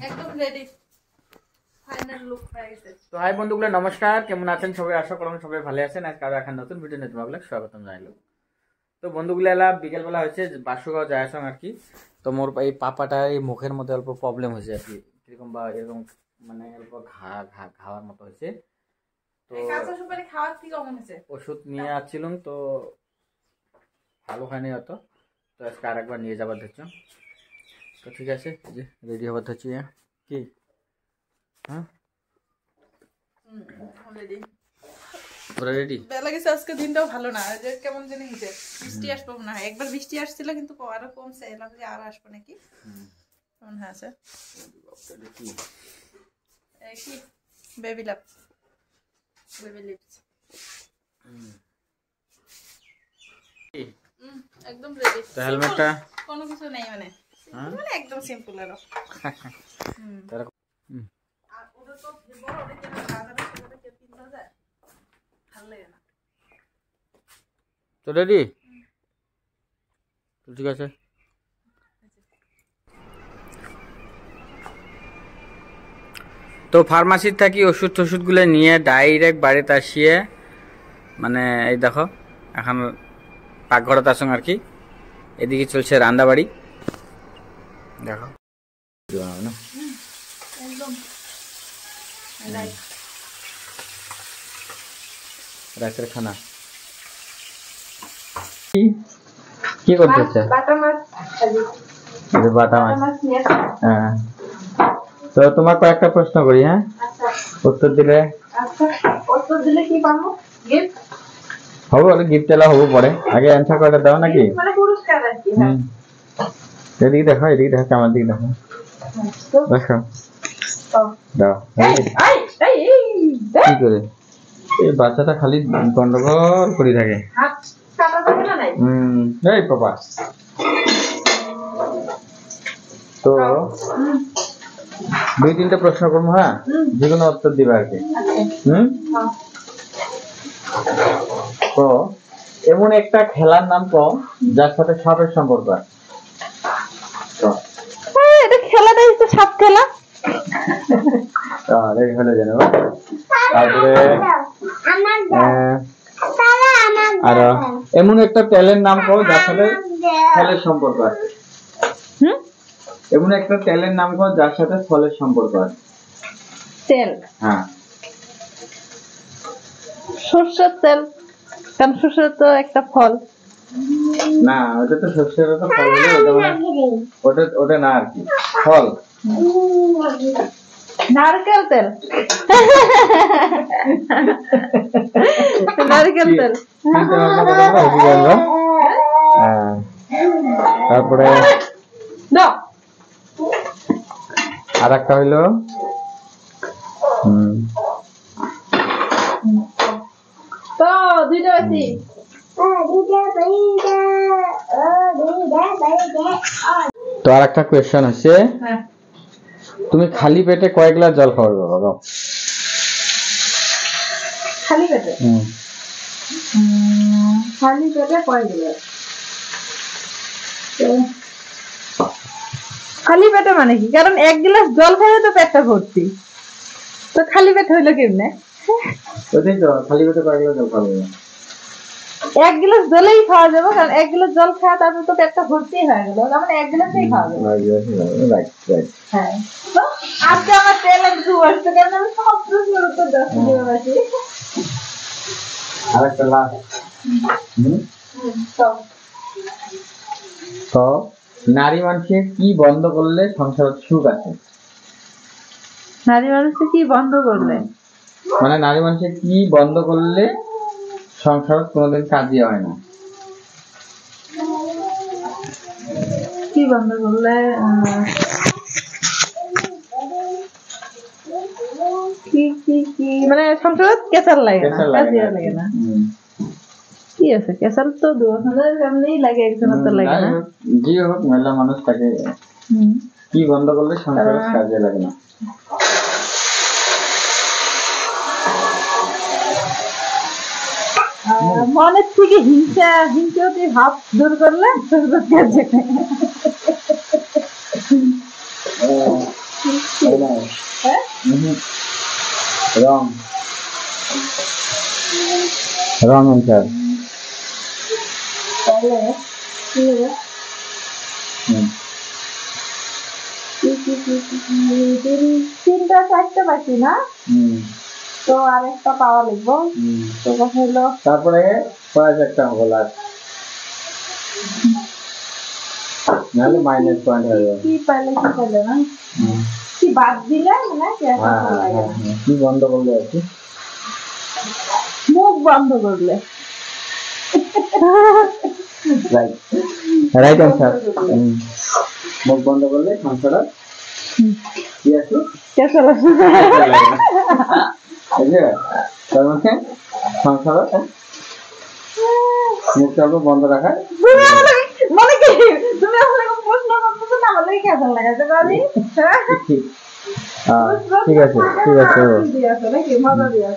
একদম ready, final look হয়ে গেছে। তো হাই বন্ধুগুলো, নমস্কার, কেমন আছেন সবাই? আশা করলাম সবাই ভালো আছেন। আজকে আরো এখন নতুন ভিডিও নিয়ে তোমাকে স্বাগতম জানাইলো। তো বন্ধুগুলো এলা বিকেলবেলা হয়েছে বাসুগাঁও যায় আসং আর কি। তো মোর এই পাপাটা এই মুখের মধ্যে অল্প প্রবলেম হয়েছে আর কি, কিরকম বা এরকম মানে অল্প ঘাওয়ার মতো হয়েছে। তো কাঁচা সুপারি খাওয়ার কি কমন হয়েছে, ওষুধ নিয়ে আসছিলাম, তো ভালো হয়নি অত। তো আজকে আরেকবার নিয়ে যাবার ধরছো। তো ঠিক আছে, যে রেডি হবার ধরছি কি। হ্যাঁ রেডি, পুরো রেডি। বেলা গেছে, আজকে দিনটাও ভালো না, যে কেমন জানি হয়েছে। বৃষ্টি আসবো না, একবার বৃষ্টি আসছিল কিন্তু আরো কমছে, এলাম যে আর আসবো নাকি কেমন হয়ে আছে। কি বেবি লিপস, বেবি লিপস একদম রেডি। তো হেলমেটটা কোনো কিছু নেই মানে একদম সিম্পল আর ওটা তো বড়, ওটা কেন বাজারে সেটা কে কিনতে যায়, ভালো লাগে না। তো রেডি, ঠিক আছে। তো ফার্মাসির থাকি ওষুধগুলো নিয়ে ডাইরেক্ট বাড়িতে আসিয়ে মানে এই দেখো এখন পাকঘরত আসং আর কি। এদিকে চলছে রান্না বাড়ি, দেখো একদম রাতের খানা কি করতেছে? বাটা মাছ, বাটা মাছ। হ্যাঁ, তো তোমার কয়েকটা প্রশ্ন করি, হ্যাঁ উত্তর দিলে কি পাবো? গিফট হবে, বলে গিফট এলা হবো পরে, আগে অ্যান্সার করে দাও নাকি। মানে পুরস্কার আর কি। এদিকে দেখো, এদিকে দেখো, আমার দিকে দেখো, দেখো দাও। কি করে এই বাচ্চাটা খালি গন্ডগোল করে থাকে। এই বাবা, তো দুই তিনটা প্রশ্ন করবো, হ্যাঁ যেগুলো উত্তর দিবে আর কি। তো এমন একটা খেলার নাম কম যার সাথে সাপের সম্পর্ক আছে। এটা খেলাটাই তো সাপ খেলা। হলে জানো, তারপরে আর এমন একটা তেলের নাম কম যার সাথে ফলের সম্পর্ক আছে। এমন একটা তেলের নাম কম যার সাথে ফলের সম্পর্ক আছে। তেল? হ্যাঁ, সরষের তেল, কারণ সরষের তো একটা ফল না। ওটা তো সরষের তো ফল হলে ওটা ওটা না আর কি, ফল। নারকেল তেল, নারকেল তেল। তারপরে আর একটা হইলো তো দুইটা বেশি। তো আর একটা কোয়েশ্চেন হচ্ছে, তুমি খালি পেটে কয় গ্লাস জল খাওয়াবে বাবা? খালি পেটে? খালি পেটে কয় গ্লাস? খালি পেটে মানে কি? কারণ এক গ্লাস জল খাইলে তো পেটটা ভর্তি, তো খালি পেট হইলো কেমনে? ওটাই তো, খালি পেটে কয় গ্লাস জল খাওয়াবে? এক গ্লাস জলেই খাওয়া যাবে, কারণ এক গ্লাস জল খাওয়া তারপর তো পেটটা ভর্তি হয়ে গেল, মানে এক গ্লাসই খাওয়া যাবে। হ্যাঁ, আজকে আমার ট্যালেন্ট খুব আসছে, কারণ আমি সব প্রশ্নের উত্তর দিতে পারছি। আর একটা লাস্ট, তো নারী মানুষের কি বন্ধ করলে সংসার সুখ আছে? নারী মানুষকে কি বন্ধ করলে? মানে নারী মানুষের কি বন্ধ করলে সংসার কোনোদিন কাজিয়ে হয় না? কি বন্ধ করলে কি কি কি মানে সংসার কেঁচাল লাগে না, কাজিয়া লাগে না। কি আছে কেঁচাল তো দুজনের এমনিই লাগে, একজনের তো লাগে না। জি হোক, মেলা মানুষ থাকে। কি বন্ধ করলে সংসার কাজিয়ে লাগে না? মনের থেকে হিংসা ভাব দূর করলে না হ্যাঁ রং রং অ্যান্সার তাহলে কি হবে? তিনটা চারটা বাকি না তো আর একটা পাওয়া লিখবো তো কথা হলো তারপরে পাঁচ একটা হবে লাস্ট নাহলে মাইনাস পয়েন্ট হয়ে যাবে কি পাইলে কি পাইলে না কি বাদ দিলে না কি কি বন্ধ করলে আর কি মুখ বন্ধ করলে রাইট রাইট অ্যান্সার মুখ বন্ধ করলে সংসারটা কি আছে কেসা লাগে তার মানে সংসার মুখটা বন্ধ রাখা মানে কি তুমি আসলে প্রশ্ন করতেছো না হলে কেসা লাগাতে পারি ঠিক আছে ঠিক আছে নাকি মজা দিয়ে